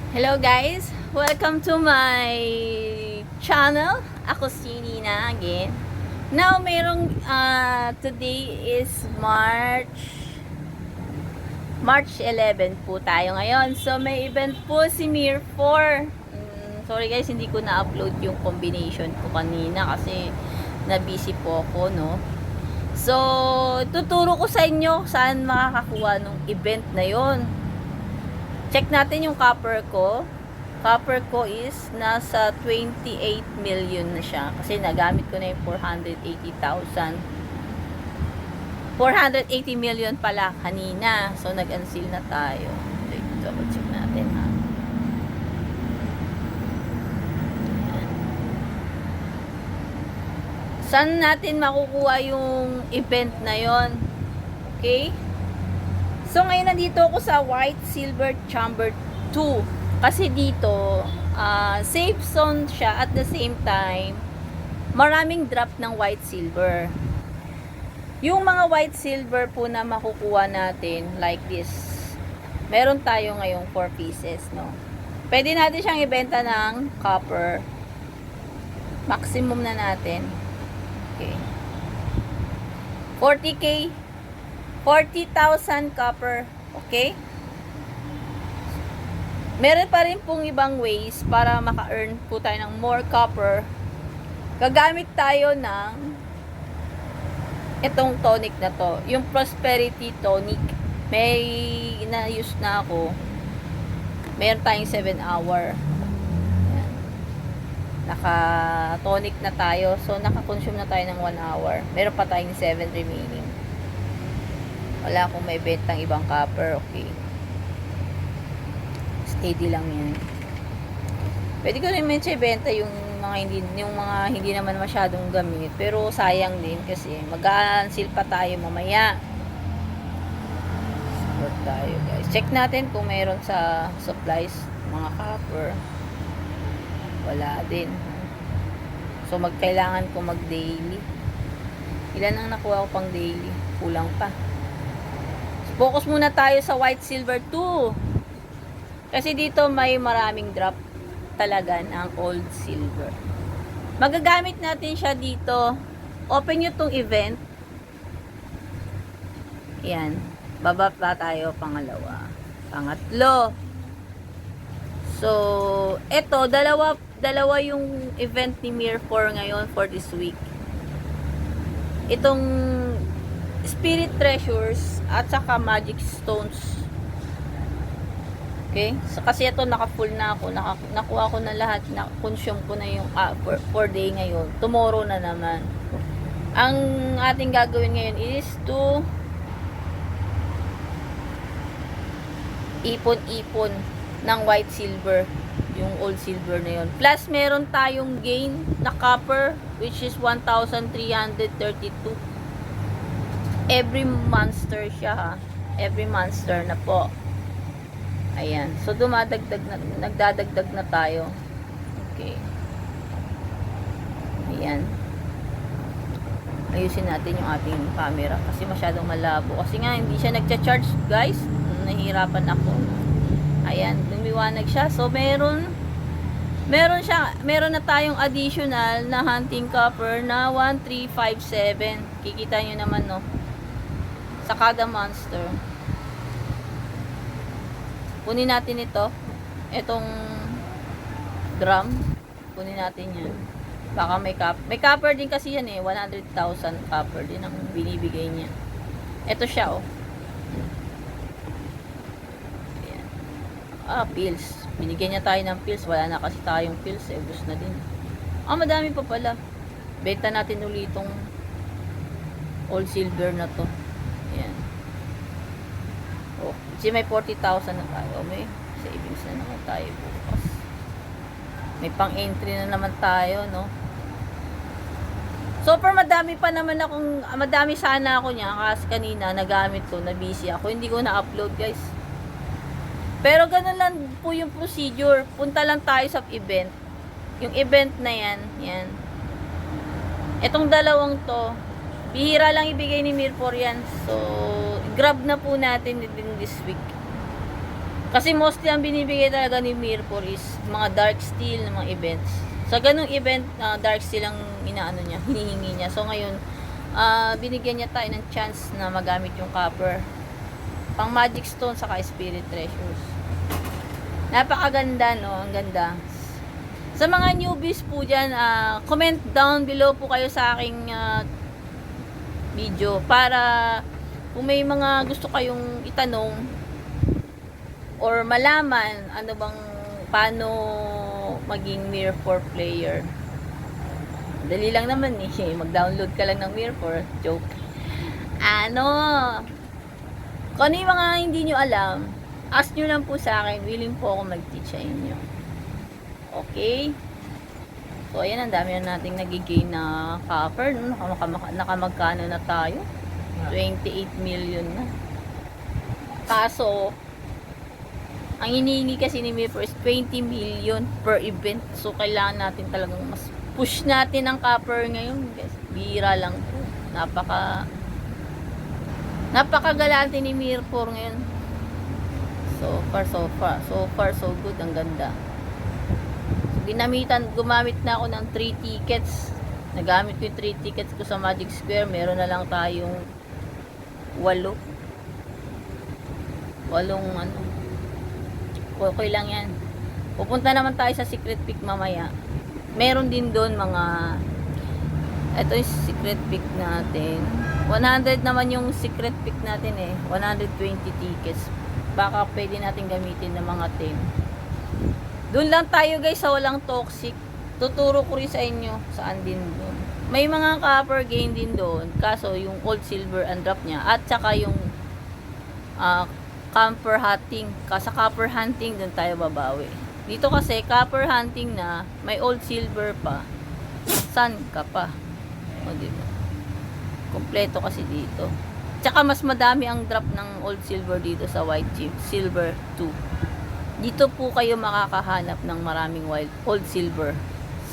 Hello guys! Welcome to my channel. Ako si Nina again. Now, today is March 11 po tayo ngayon. So, may event po si Mir 4. Sorry guys, hindi ko na-upload yung combination ko kanina kasi na-busy po ako, no? So, tuturo ko sa inyo saan makakakuha ng event na yon. Check natin yung copper ko. Copper ko is nasa 28 million na siya. Kasi nagamit ko na yung 480,000. 480 million pala kanina. So, nag-unseal na tayo. Double check natin ha. Saan natin makukuha yung event na yon? Okay? So, ngayon nandito ako sa White Silver Chamber 2. Kasi dito, safe zone siya at the same time, maraming drop ng white silver. Yung mga white silver po na makukuha natin, like this, meron tayo ngayong 4 pieces, no? Pwede natin siyang ibenta ng copper. Maximum na natin. Okay. 40K 40,000 copper. Okay? Meron pa rin pong ibang ways para maka-earn po tayo ng more copper. Gagamit tayo ng itong tonic na to. Yung Prosperity Tonic. May na-use na ako. Meron tayong 7 hour. Ayan. Naka-tonic na tayo. So, naka-consume na tayo ng 1 hour. Meron pa tayong 7 remaining. Wala akong may bentang ibang copper, okay. Steady lang yan. Pwede ko rin medyo ibenta yung mga hindi naman masyadong gamit, pero sayang din kasi mag-a-unseal pa tayo mamaya. Support tayo, guys. Check natin kung meron sa supplies mga copper. Wala din. So kailangan ko mag-daily. Ilan ang nakuha ko pang daily? Kulang pa. Focus muna tayo sa white silver 2. Kasi dito may maraming drop talaga ng old silver. Magagamit natin siya dito. Open nyo tong event. Yan. Baba pa tayo pangalawa. Pangatlo. So, eto, dalawa yung event ni Mir 4 ngayon for this week. Itong Spirit Treasures at saka Magic Stones. Okay? So, kasi ito naka-full na ako. Nakuha ko na lahat. Na-consume ko na yung for day ngayon. Tomorrow na naman. Ang ating gagawin ngayon is to ipon-ipon ng white silver. Yung old silver na yun. Plus, meron tayong gain na copper which is 1,332. Every monster siya ha. Every monster na po. Ayan. So, nagdadagdag na tayo. Okay. Ayan. Ayusin natin yung ating camera kasi masyadong malabo. Kasi nga, hindi siya nagcha-charge, guys. Nahihirapan ako. Ayan. Lumiwanag siya. So, meron na tayong additional na hunting copper na 1,357. Kikita nyo naman, no? Sa kada monster. Kunin natin ito. Itong drum. Kunin natin yan. Baka may copper. May copper din kasi yan eh. 100,000 copper din ang binibigay niya. Ito siya oh. Ayan. Pills. Binigyan niya tayo ng pills. Wala na kasi tayong pills. Ubus na din. Madami pa pala. Benta natin ulit itong old silver na to. Ayan. Oh, kasi may 40,000 na tayo. May savings na naman tayo bukas. May pang-entry na naman tayo, no? So, madami sana ako niya. Kasi kanina, nagamit ko, na busy ako. Hindi ko na-upload, guys. Pero, ganun lang po yung procedure. Punta lang tayo sa event. Yung event na yan, yan. Itong dalawang to, bihira lang ibigay ni Mir 4 yan. So, grab na po natin din this week. Kasi mostly ang binibigay talaga ni Mirror is mga dark steel na mga events. Sa ganung event, dark steel ang inaano niya, hinihingi niya. So ngayon, binigyan niya tayo ng chance na magamit yung copper. Pang magic stone saka spirit treasures. Napakaganda, no? Ang ganda. Sa mga newbies po dyan, comment down below po kayo sa aking video para kung may mga gusto kayong itanong or malaman ano bang paano maging Mirror 4 player. Dali lang naman eh. Mag-download ka lang ng Mirror 4. Joke. Kung ano yung mga hindi nyo alam, ask nyo lang po sa akin. Willing po ako mag-teach sa inyo. Okay? So, ayan, ang dami na nating nagigain na copper. Nakamagkano na tayo? 28 million na. Kaso, ang hinihingi kasi ni Mirror is 20 million per event. So, kailangan natin talagang mas push natin ang copper ngayon. Guys, bira lang po. Napakagalante ni Mirror ngayon. So far, so good. Ang ganda. Gumamit na ako ng 3 tickets. Nagamit ko yung 3 tickets ko sa Magic Square. Meron na lang tayong 8 ano. Okay lang yan. Pupunta naman tayo sa Secret Peak mamaya. Meron din doon mga, ito yung Secret Peak natin. 100 naman yung Secret Peak natin eh. 120 tickets. Baka pwede natin gamitin ng mga 10. Doon lang tayo guys sa walang toxic. Tuturo ko rin sa inyo saan din doon. May mga copper gain din doon. Kaso yung old silver ang drop niya. At saka yung copper hunting. Sa copper hunting doon tayo babawi. Dito kasi copper hunting na may old silver pa. San ka pa? O diba? Kompleto kasi dito. Tsaka mas madami ang drop ng old silver dito sa white chip. Silver 2. Dito po kayo makakahanap ng maraming old silver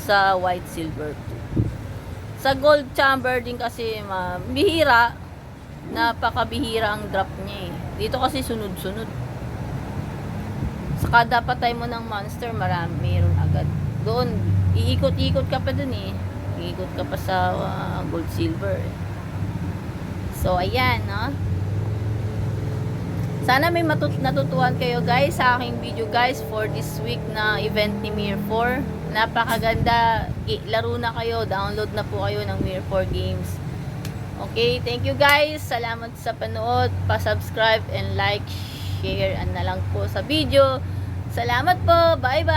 sa white silver 2. Sa gold chamber din kasi bihira, napakabihira ang drop niya eh. Dito kasi sunod-sunod. Sa kada patay mo ng monster, mayroon agad. Doon, iikot-ikot ka pa dun eh. Iikot ka pa sa gold silver eh. So, ayan, no? Sana may natutuhan kayo guys sa aking video guys for this week na event ni Mirror 4. Napakaganda. Laro na kayo. Download na po kayo ng Mirror 4 games. Okay, thank you guys. Salamat sa panood. Pa-subscribe and like, share na lang po sa video. Salamat po. Bye-bye.